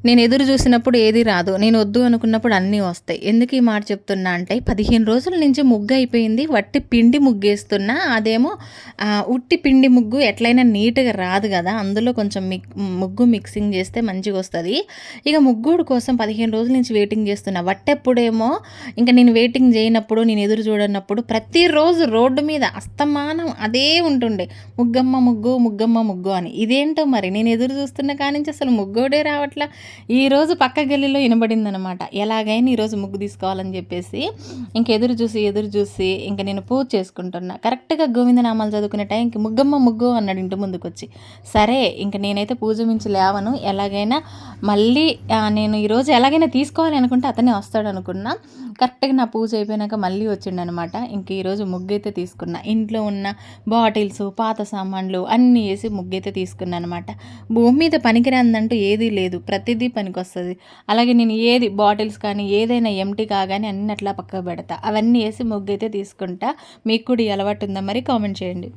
నేను ఎదురు చూసినప్పుడు ఏది రాదు. నేను వద్దు అనుకున్నప్పుడు అన్నీ వస్తాయి. ఎందుకు ఈ మాట చెప్తున్నా అంటే 15 రోజుల నుంచి ముగ్గు అయిపోయింది. వట్టి పిండి ముగ్గేస్తున్నా. అదేమో ఉట్టి పిండి ముగ్గు ఎట్లైనా నీట్‌గా రాదు గదా! అందులో కొంచెం ముగ్గు మిక్సింగ్ చేస్తే మంచిగొస్తది. ఇక ముగ్గోడు కోసం 15 రోజుల నుంచి వెయిటింగ్ చేస్తున్నా. వట్టెప్పుడేమో ఇంక నేను వెయిటింగ్ చేయనప్పుడు, నేను ఎదురు చూడనప్పుడు ప్రతిరోజు రోడ్డు మీద అస్తమానం అదే ఉంటుండే. ముగ్గమ్మ ముగ్గు, ముగ్గమ్మ ముగ్గు అని. ఇదేంటో మరి నేను ఎదురు చూస్తున్న కానించి అసలు ముగ్గోడే రావట్ల. ఈరోజు పక్క గల్లీలో ఇనబడిందనమాట. ఎలాగైనా ఈరోజు ముగ్గు తీసుకోవాలని చెప్పేసి ఇంక ఎదురు చూసి ఇంక నేను పూజ చేసుకుంటున్నా. కరెక్ట్‌గా గోవిందనామాలు చదువుకునే టైంకి ముగ్గమ్మ ముగ్గు అన్నాడు ఇంటి ముందుకొచ్చి. సరే ఇంక నేనైతే పూజ మించి లేవను. ఎలాగైనా మళ్ళీ నేను ఈరోజు ఎలాగైనా తీసుకోవాలి అనుకుంటే అతనే వస్తాడనుకున్నా. కరెక్ట్‌గా నా పూజ అయిపోయినాక మళ్ళీ వచ్చిండనమాట. ఇంక ఈరోజు ముగ్గైతే తీసుకున్నా. ఇంట్లో ఉన్న బాటిల్స్, పాత సామాన్లు అన్నీ ఏసి ముగ్గైతే తీసుకున్నాననమాట. భూమి మీద పనికిరానిదంటూ ఏదీ లేదు. ప్రతిదీ పనికొస్తది. అలాగే నేను ఏది బాటిల్స్ కానీ ఏదైనా ఎంప్టీ కాగానే అన్నీ అట్లా పక్కకు పెడతా. అవన్నీ ఏసి ముగ్గైతే తీసుకుంటా. మీకు కూడా ఈ అలవాటు ఉందా మరి? కామెంట్ చేయండి.